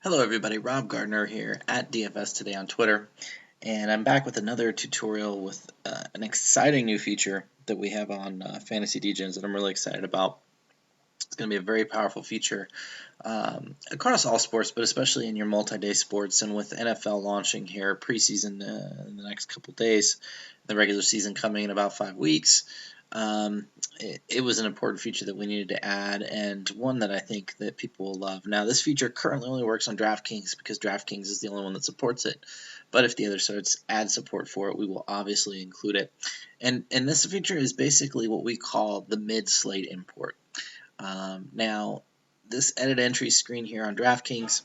Hello everybody, Rob Gardner here at DFS Today on Twitter, and I'm back with another tutorial with an exciting new feature that we have on Fantasy Degens that I'm really excited about. It's going to be a very powerful feature across all sports, but especially in your multi-day sports, and with NFL launching here preseason in the next couple days, the regular season coming in about 5 weeks. It was an important feature that we needed to add, and one that I think that people will love. Now, this feature currently only works on DraftKings because DraftKings is the only one that supports it. But if the other sites add support for it, we will obviously include it. And this feature is basically what we call the mid-slate import. Now, this edit entry screen here on DraftKings,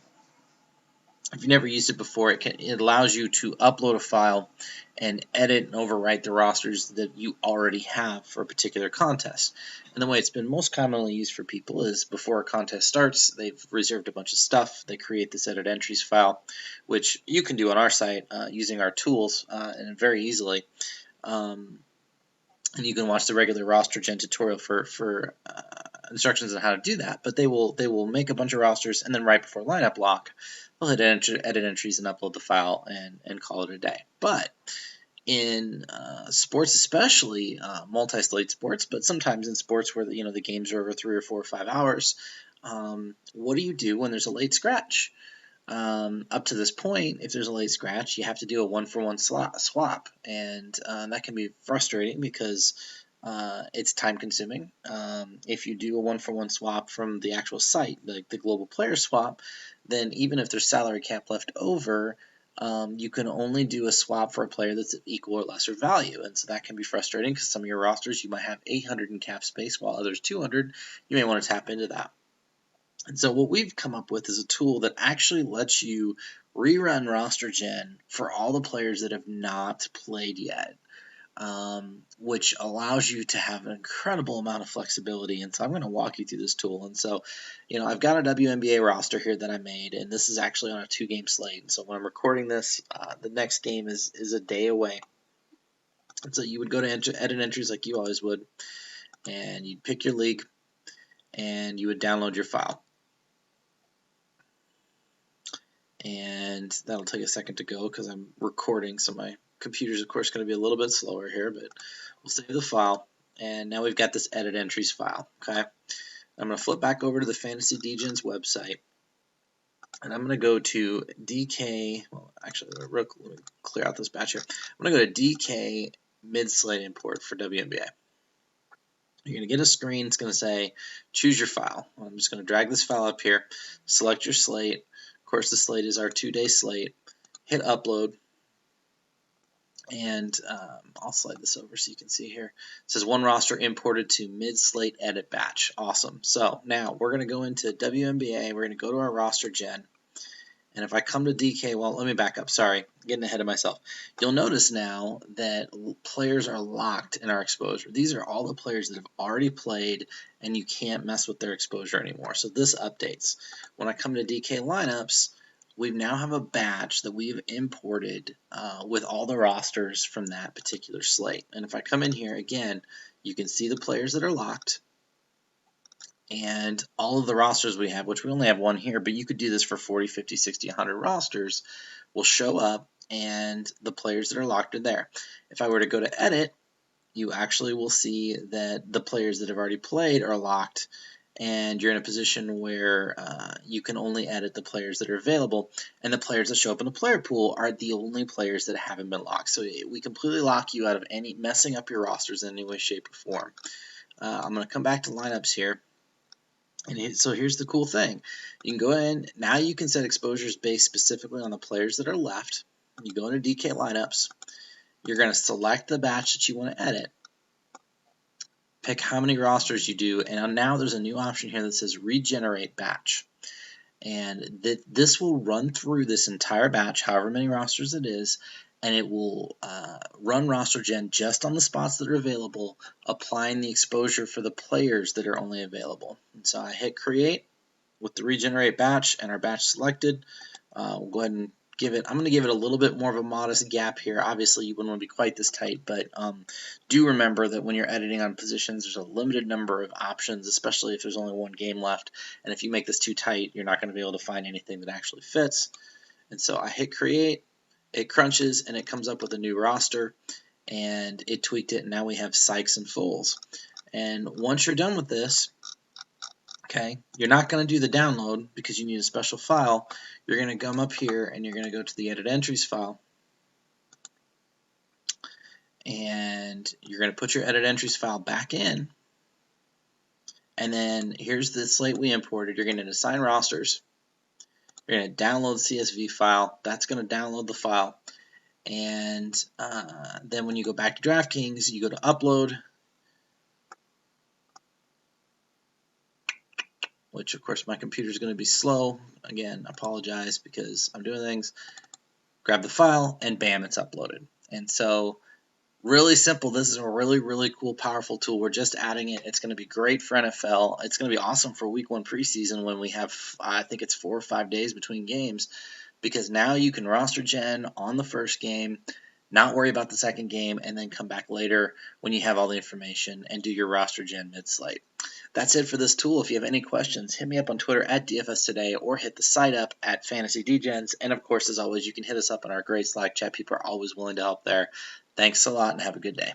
if you've never used it before, it allows you to upload a file and edit and overwrite the rosters that you already have for a particular contest. And the way it's been most commonly used for people is before a contest starts, they've reserved a bunch of stuff, they create this edit entries file, which you can do on our site using our tools and very easily. And you can watch the regular roster gen tutorial for instructions on how to do that. But they will make a bunch of rosters, and then right before lineup lock, they'll hit edit entries and upload the file and call it a day. But in sports, especially multi-slate sports, but sometimes in sports where the games are over 3 or 4 or 5 hours, what do you do when there's a late scratch? Up to this point, if there's a late scratch, you have to do a one-for-one swap, and that can be frustrating because it's time-consuming. If you do a one-for-one swap from the actual site, like the global player swap, then even if there's salary cap left over, you can only do a swap for a player that's of equal or lesser value, and so that can be frustrating because some of your rosters you might have 800 in cap space, while others 200. You may want to tap into that. And so what we've come up with is a tool that actually lets you rerun roster gen for all the players that have not played yet, which allows you to have an incredible amount of flexibility. And so I'm going to walk you through this tool. And so, I've got a WNBA roster here that I made, and this is actually on a 2-game slate. And so when I'm recording this, the next game is a day away. And so you would go to edit entries like you always would, and you'd pick your league, and you would download your file. And that'll take a second to go because I'm recording, so my computer's of course going to be a little bit slower here, but we'll save the file. And now we've got this edit entries file. Okay, I'm going to flip back over to the Fantasy Degens website, and I'm going to go to DK. Well, actually, let me clear out this batch here. I'm going to go to DK mid-slate import for WNBA. You're going to get a screen. It's going to say choose your file. I'm just going to drag this file up here, select your slate. Of course, the slate is our 2-day slate. Hit upload, and I'll slide this over so you can see here. It says one roster imported to mid-slate edit batch. Awesome. So now we're going to go into WNBA. We're going to go to our roster gen. And if I come to DK, well, let me back up. Sorry, getting ahead of myself. You'll notice now that players are locked in our exposure. These are all the players that have already played, and you can't mess with their exposure anymore. So this updates. When I come to DK lineups, we now have a batch that we've imported with all the rosters from that particular slate. And if I come in here again, you can see the players that are locked. And all of the rosters we have, which we only have one here, but you could do this for 40, 50, 60, 100 rosters, will show up, and the players that are locked are there. If I were to go to edit, you actually will see that the players that have already played are locked, and you're in a position where you can only edit the players that are available, and the players that show up in the player pool are the only players that haven't been locked. So we completely lock you out of any messing up your rosters in any way, shape, or form. I'm going to come back to lineups here. And so here's the cool thing. You can go in, now you can set exposures based specifically on the players that are left. You go into DK lineups. You're going to select the batch that you want to edit. Pick how many rosters you do, and now there's a new option here that says regenerate batch. And this will run through this entire batch, however many rosters it is, and it will run roster gen just on the spots that are available, applying the exposure for the players that are only available. And so I hit create with the regenerate batch and our batch selected. We'll go ahead and I'm going to give it a little bit more of a modest gap here. Obviously, you wouldn't want to be quite this tight, but do remember that when you're editing on positions, there's a limited number of options, especially if there's only one game left. And if you make this too tight, you're not going to be able to find anything that actually fits. And so I hit create, it crunches, and it comes up with a new roster, and it tweaked it, and now we have Sykes and Foles. And once you're done with this, okay, you're not going to do the download because you need a special file. You're going to come up here and you're going to go to the edit entries file, and you're going to put your edit entries file back in, and then here's the slate we imported. You're going to assign rosters. You're going to download the CSV file. That's going to download the file, and then when you go back to DraftKings, you go to upload, which of course my computer is going to be slow. Again, apologize because I'm doing things. Grab the file, and bam, it's uploaded. And so really simple. This is a really, really cool, powerful tool. We're just adding it. It's going to be great for NFL. It's going to be awesome for week 1 preseason when we have, I think it's 4 or 5 days between games, because now you can roster gen on the first game, not worry about the second game, and then come back later when you have all the information and do your roster gen mid-slate. That's it for this tool. If you have any questions, hit me up on Twitter at DFS Today or hit the site up at Fantasy Degens. And of course, as always, you can hit us up on our great Slack chat. People are always willing to help there. Thanks a lot and have a good day.